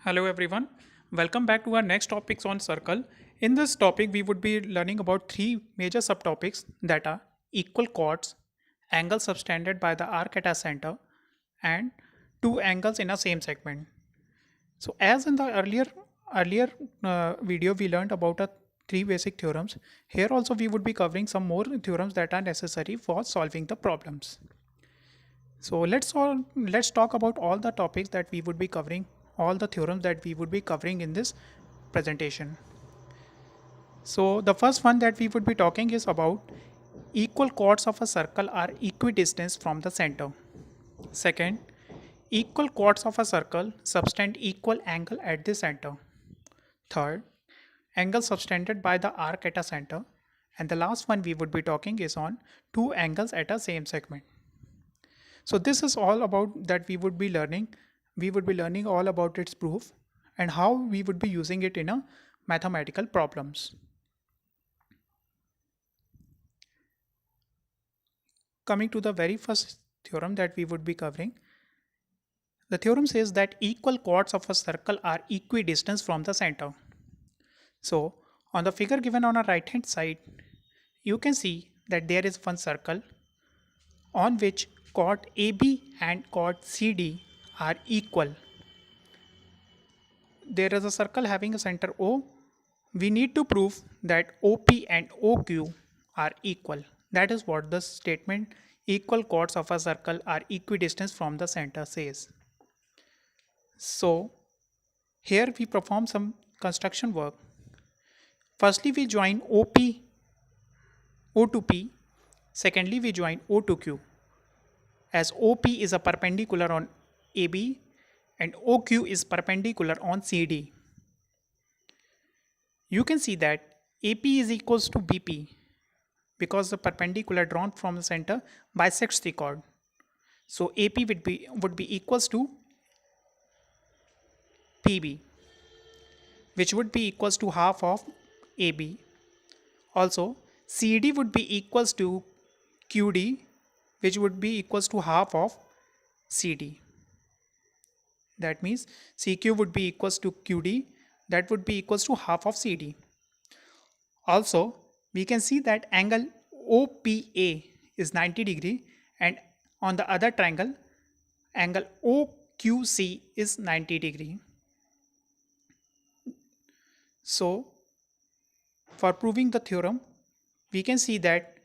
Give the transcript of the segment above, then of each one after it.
Hello everyone. Welcome back to our next topics on circle. In this topic we would be learning about three major subtopics that are equal chords, angles subtended by the arc at a center and two angles in a same segment. So as in the earlier video we learned about three basic theorems. Here also we would be covering some more theorems that are necessary for solving the problems. So let's talk about all the topics that we would be covering, all the theorems that we would be covering in this presentation. So the first one that we would be talking is about equal chords of a circle are equidistant from the center. Second, equal chords of a circle subtend equal angle at the center. Third, angle subtended by the arc at a center. And the last one we would be talking is on two angles at a same segment. So this is all about that we would be learning. We would be learning all about its proof and how we would be using it in a mathematical problems. Coming to the very first theorem that we would be covering. The theorem says that equal chords of a circle are equidistant from the center. So on the figure given on our right hand side, you can see that there is one circle on which chord AB and chord CD are equal. There is a circle having a center O. We need to prove that OP and OQ are equal. That is what the statement equal chords of a circle are equidistant from the center says. So here we perform some construction work. Firstly, we join O to P. Secondly, we join O to Q. As OP is a perpendicular on AB and OQ is perpendicular on CD. You can see that AP is equals to BP because the perpendicular drawn from the center bisects the chord. So AP would be equals to PB, which would be equals to half of AB. Also, CD would be equals to QD, which would be equals to half of CD. That means CQ would be equals to QD, that would be equals to half of CD. Also, we can see that angle OPA is 90 degree and on the other triangle, angle OQC is 90 degree. So, for proving the theorem, we can see that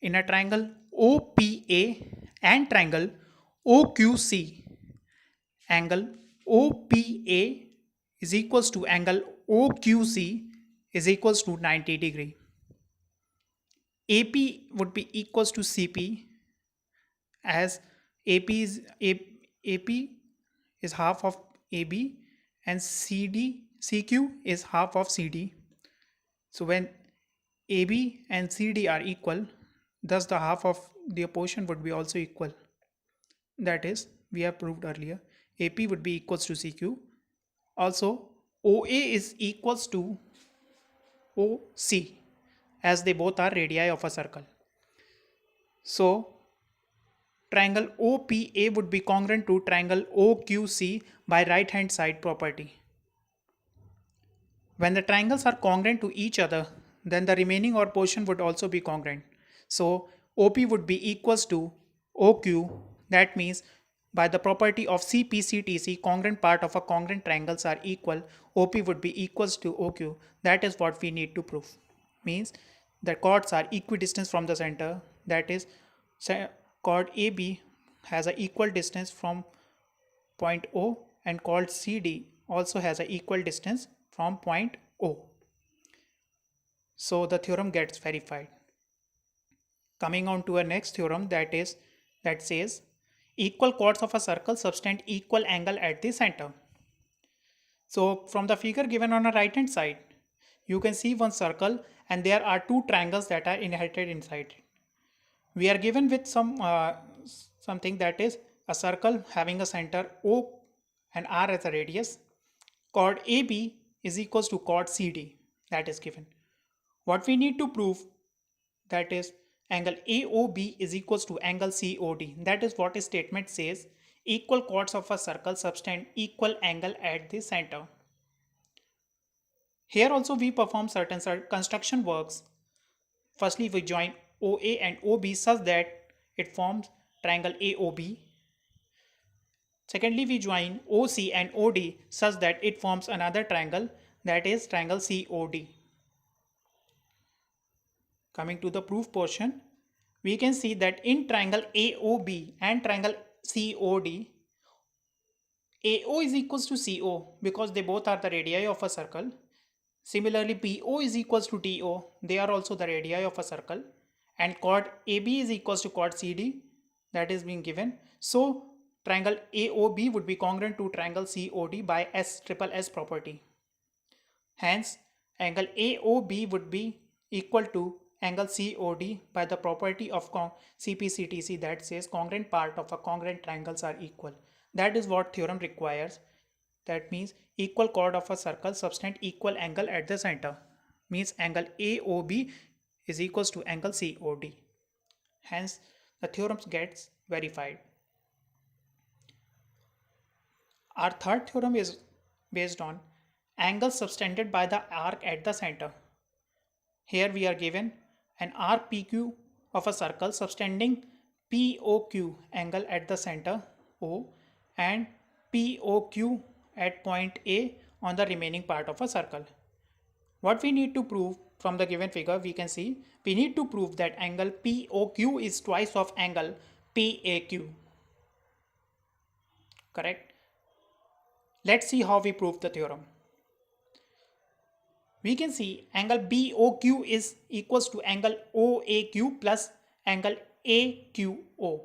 in a triangle OPA and triangle OQC, angle OPA is equals to angle OQC is equals to 90 degree. AP would be equals to CP as AP is half of AB and CQ is half of CD. So when AB and CD are equal, thus the half of their portion would be also equal. That is, we have proved earlier, AP would be equals to CQ. Also, OA is equals to OC as they both are radii of a circle. So, triangle OPA would be congruent to triangle OQC by right hand side property. When the triangles are congruent to each other, then the remaining or portion would also be congruent. So OP would be equals to OQ. That means by the property of CPCTC, congruent part of a congruent triangles are equal. OP would be equals to OQ. That is what we need to prove. Means the chords are equidistant from the center. That is, chord AB has an equal distance from point O and chord CD also has an equal distance from point O. So the theorem gets verified. Coming on to a next theorem that says equal chords of a circle subtend equal angle at the center. So from the figure given on the right hand side, you can see one circle and there are two triangles that are inherited inside it. We are given with something that is a circle having a center O and R as a radius. Chord AB is equals to chord CD, that is given. What we need to prove, that is angle AOB is equals to angle COD. That is what a statement says equal chords of a circle subtend equal angle at the center. Here also we perform certain construction works. Firstly, we join OA and OB such that it forms triangle AOB. Secondly, we join OC and OD such that it forms another triangle, that is triangle COD. Coming to the proof portion, we can see that in triangle AOB and triangle COD, AO is equals to CO because they both are the radii of a circle. Similarly, BO is equals to TO, they are also the radii of a circle. And chord AB is equals to chord CD, that is being given. So triangle AOB would be congruent to triangle COD by S property. Hence, angle AOB would be equal to angle COD by the property of CPCTC that says congruent part of a congruent triangles are equal. That is what theorem requires. That means equal chord of a circle subtend equal angle at the center. Means angle AOB is equals to angle COD. Hence, the theorem gets verified. Our third theorem is based on angle subtended by the arc at the center. Here we are given an arc PQ of a circle subtending POQ angle at the center O and POQ at point A on the remaining part of a circle. What we need to prove from the given figure, we can see we need to prove that angle POQ is twice of angle PAQ. Correct? Let's see how we prove the theorem. We can see angle BOQ is equals to angle OAQ plus angle AQO.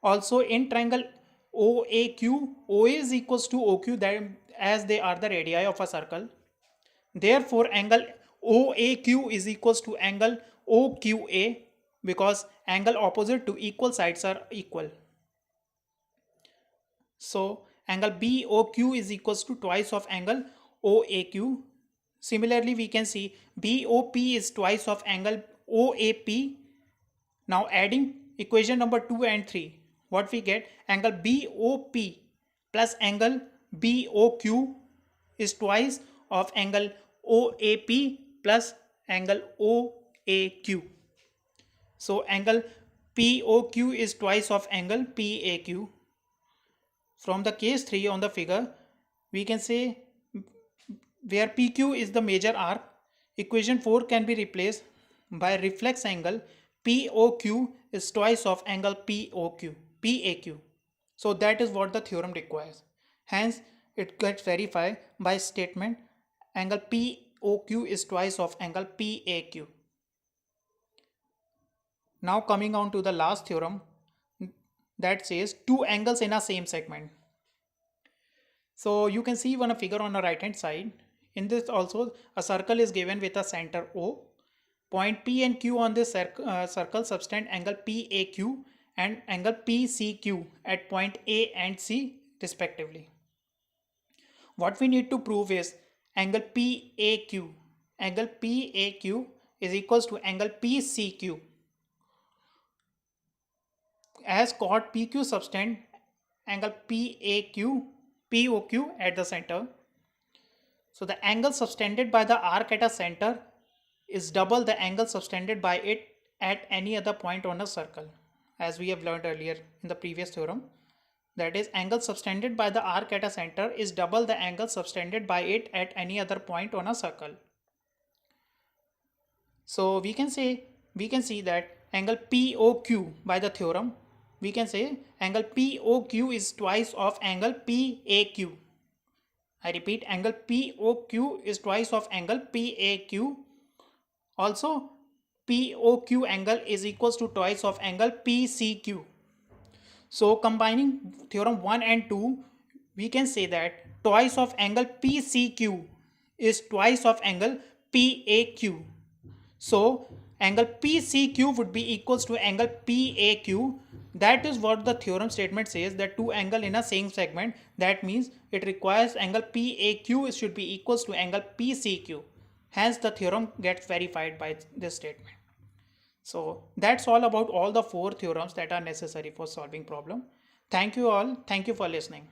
Also in triangle OAQ, OA is equals to OQ as they are the radii of a circle. Therefore, angle OAQ is equals to angle OQA because angle opposite to equal sides are equal. So, angle BOQ is equals to twice of angle OAQ. Similarly, we can see BOP is twice of angle OAP. Now, adding equation number 2 and 3, what we get? Angle BOP plus angle BOQ is twice of angle OAP plus angle OAQ. So angle POQ is twice of angle PAQ. From the case 3 on the figure, we can say where PQ is the major arc, equation 4 can be replaced by reflex angle POQ is twice of angle PAQ. So that is what the theorem requires. Hence, it gets verified by statement angle POQ is twice of angle PAQ. Now coming on to the last theorem that says two angles in a same segment. So you can see one figure on the right hand side. In this also a circle is given with a center O. Point P and Q on this circle subtend angle PAQ and angle PCQ at point A and C respectively. What we need to prove is angle PAQ. Angle PAQ is equals to angle PCQ. As chord PQ subtend angle POQ at the center. So the angle subtended by the arc at a center is double the angle subtended by it at any other point on a circle, as we have learned earlier in the previous theorem. That is, angle subtended by the arc at a center is double the angle subtended by it at any other point on a circle. So we can see that angle POQ by the theorem, we can say angle POQ is twice of angle PAQ. I repeat, angle POQ is twice of angle PAQ. Also, POQ angle is equals to twice of angle PCQ. So combining theorem 1 and 2, we can say that twice of angle PCQ is twice of angle PAQ. So angle PCQ would be equals to angle PAQ. That is what the theorem statement says, that two angles in a same segment. That means it requires angle PAQ should be equals to angle PCQ. Hence the theorem gets verified by this statement. So that's all about all the 4 theorems that are necessary for solving problem. Thank you all. Thank you for listening.